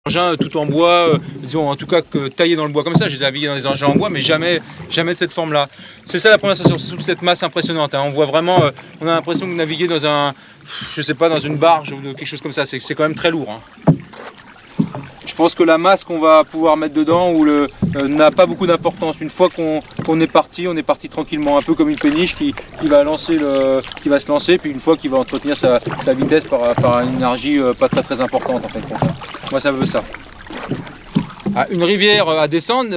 engin tout en bois, disons en tout cas que taillé dans le bois comme ça. J'ai navigué dans des engins en bois, mais jamais de cette forme-là. C'est ça la première sensation, c'est toute cette masse impressionnante. Hein. On voit vraiment, on a l'impression de naviguer dans un, je sais pas, dans une barge ou quelque chose comme ça. C'est quand même très lourd. Hein. Je pense que la masse qu'on va pouvoir mettre dedans n'a pas beaucoup d'importance. Une fois qu'on est parti, on est parti tranquillement, un peu comme une péniche qui va se lancer, puis une fois qu'il va entretenir sa vitesse par une énergie pas très importante en fait. Moi ça veut ça. Une rivière à descendre,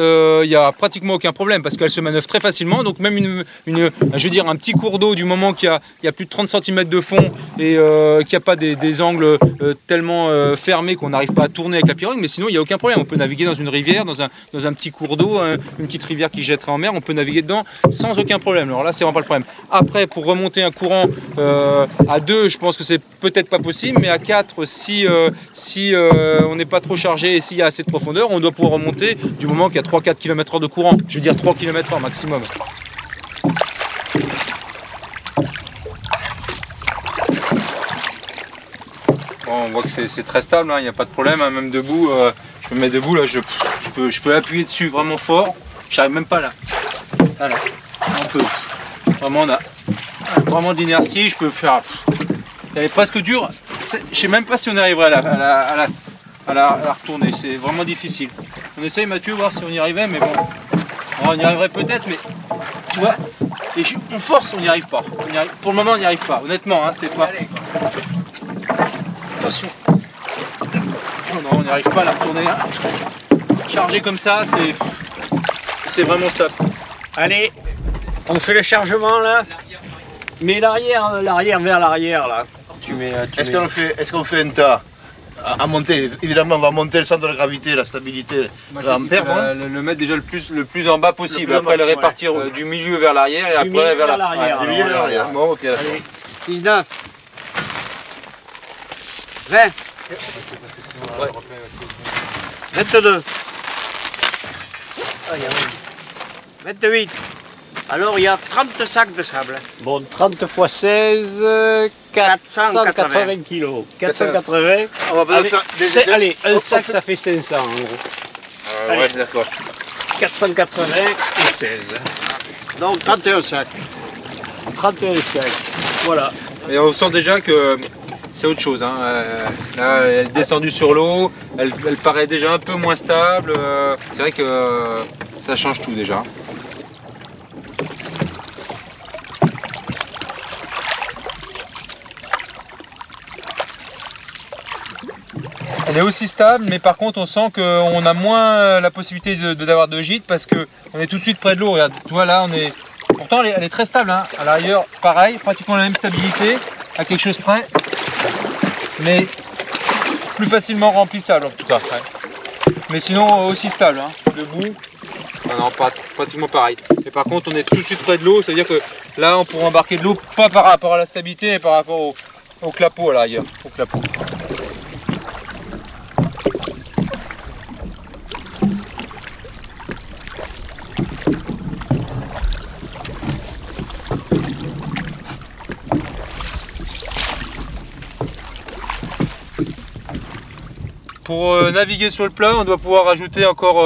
il n'y a pratiquement aucun problème parce qu'elle se manœuvre très facilement. Donc même je veux dire un petit cours d'eau, du moment qu'il y a plus de 30 cm de fond et qu'il n'y a pas des angles tellement fermés qu'on n'arrive pas à tourner avec la pirogue, mais sinon il n'y a aucun problème. On peut naviguer dans une rivière, dans un petit cours d'eau, une petite rivière qui jetterait en mer, on peut naviguer dedans sans aucun problème. Alors là c'est vraiment pas le problème. Après pour remonter un courant à 2, je pense que c'est peut-être pas possible, mais à 4, si on n'est pas trop chargé et s'il y a assez de profondeur, on doit pouvoir remonter du moment qu'il y a 3-4 km/h de courant. Je veux dire 3 km/h maximum. Bon, on voit que c'est très stable, il n'y a pas de problème, hein, même debout, je me mets debout, là, je peux appuyer dessus vraiment fort, j'arrive même pas là. Voilà, un peu. Vraiment, on a vraiment de l'inertie, je peux faire. Elle est presque dure, je sais même pas si on arriverait à la retourner, c'est vraiment difficile. On essaye Mathieu, voir si on y arrivait, mais bon, on y arriverait peut-être, mais tu vois, et on force, on n'y arrive pas. Pour le moment, on n'y arrive pas, honnêtement, hein, c'est pas. Attention. Oh non, on n'y arrive pas à la retourner. Hein. Charger comme ça, c'est vraiment stop. Allez, on fait le chargement là. Mets l'arrière vers l'arrière là. Est-ce qu'on fait un tas à monter? Évidemment, on va monter le centre de gravité, la stabilité. Moi, va en perdre. Le mettre déjà le plus en bas possible. Après, le répartir du milieu vers l'arrière et après vers l'arrière. Du milieu vers l'arrière. Bon, ok. Allez, 19. 20. Ouais. 22. 28. Alors il y a 30 sacs de sable. Bon, 30 x 16, 480 kg. 480. On va faire des allez, un sac ça fait 500 en gros. Ouais, d'accord. 480 et 16. Donc 31 sacs. 31 sacs. Voilà. Et on sent déjà que c'est autre chose. Hein. Là, elle est descendue sur l'eau, elle paraît déjà un peu moins stable. C'est vrai que ça change tout déjà. Elle est aussi stable, mais par contre on sent qu'on a moins la possibilité d'avoir de gîte parce qu'on est tout de suite près de l'eau. Regarde, tu vois là, pourtant elle est très stable. Hein. À l'arrière, pareil, pratiquement la même stabilité, à quelque chose près, mais plus facilement remplissable en tout cas. Ouais. Mais sinon aussi stable, hein. Debout, non, pas pratiquement pareil. Et par contre on est tout de suite près de l'eau, ça veut dire que là on pourra embarquer de l'eau, pas par rapport à la stabilité, mais par rapport au clapot à l'arrière, au clapot. Pour naviguer sur le plat, on doit pouvoir rajouter encore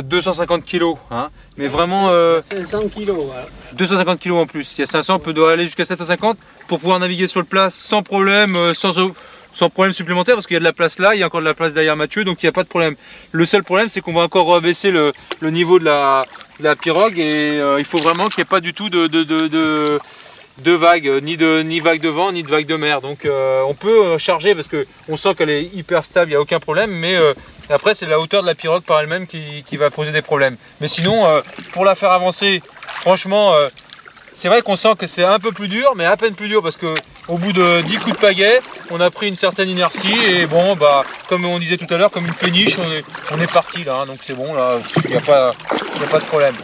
250 kg. Hein. Mais vraiment 500 kg. Voilà. 250 kg en plus. Il y a 500, on peut aller jusqu'à 750 pour pouvoir naviguer sur le plat sans problème, sans problème supplémentaire, parce qu'il y a de la place là, il y a encore de la place derrière Mathieu, donc il n'y a pas de problème. Le seul problème, c'est qu'on va encore rebaisser le niveau de la pirogue et il faut vraiment qu'il n'y ait pas du tout de vagues, ni vagues de vent, ni de vagues de mer. Donc on peut charger parce qu'on sent qu'elle est hyper stable, il n'y a aucun problème, mais après c'est la hauteur de la pirogue par elle-même qui va poser des problèmes. Mais sinon, pour la faire avancer, franchement, c'est vrai qu'on sent que c'est un peu plus dur, mais à peine plus dur parce qu'au bout de 10 coups de pagaie, on a pris une certaine inertie et bon, bah, comme on disait tout à l'heure, comme une péniche, on est parti là, hein, donc c'est bon, là, il n'y a pas de problème.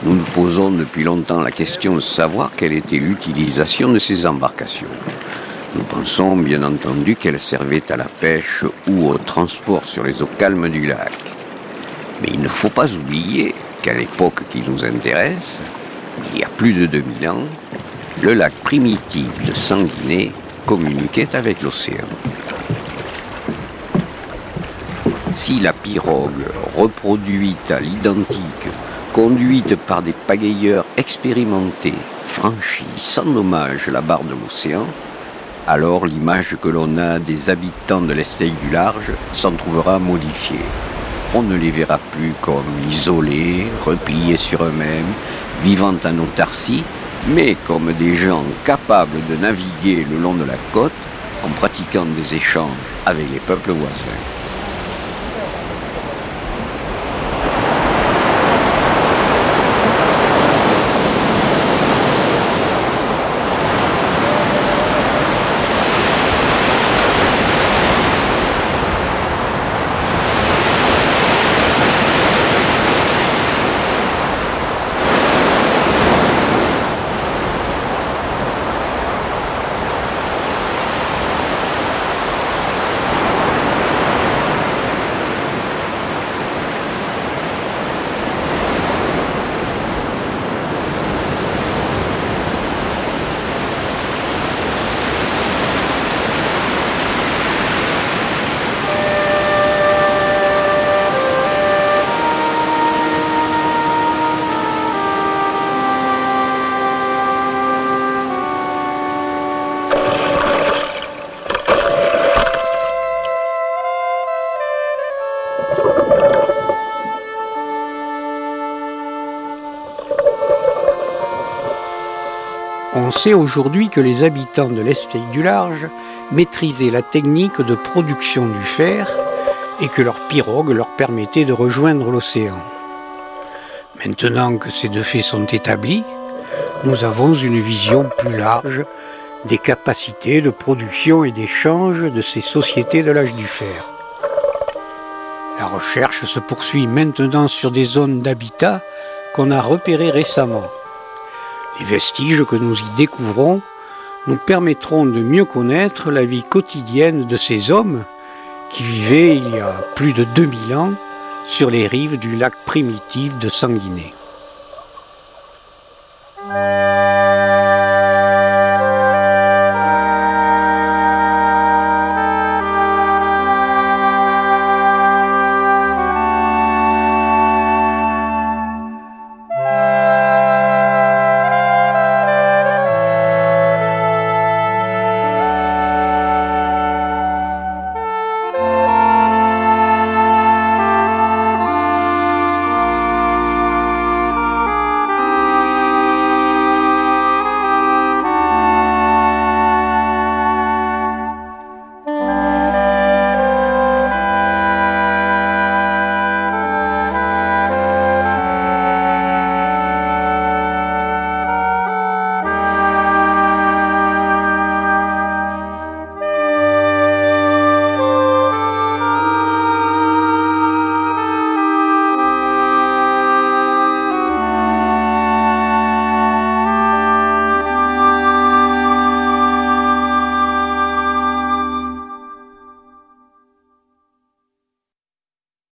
Nous nous posons depuis longtemps la question de savoir quelle était l'utilisation de ces embarcations. Nous pensons bien entendu qu'elles servaient à la pêche ou au transport sur les eaux calmes du lac. Mais il ne faut pas oublier qu'à l'époque qui nous intéresse, il y a plus de 2000 ans, le lac primitif de Sanguinet communiquait avec l'océan. Si la pirogue, reproduite à l'identique, conduite par des pagayeurs expérimentés, franchit sans dommage la barre de l'océan, alors l'image que l'on a des habitants de l'Estelle du Large s'en trouvera modifiée. On ne les verra plus comme isolés, repliés sur eux-mêmes, vivant en autarcie, mais comme des gens capables de naviguer le long de la côte en pratiquant des échanges avec les peuples voisins. On sait aujourd'hui que les habitants de l'Estelle du Large maîtrisaient la technique de production du fer et que leur pirogue leur permettait de rejoindre l'océan. Maintenant que ces deux faits sont établis, nous avons une vision plus large des capacités de production et d'échange de ces sociétés de l'âge du fer. La recherche se poursuit maintenant sur des zones d'habitat qu'on a repérées récemment. Les vestiges que nous y découvrons nous permettront de mieux connaître la vie quotidienne de ces hommes qui vivaient il y a plus de 2000 ans sur les rives du lac primitif de Sanguinet.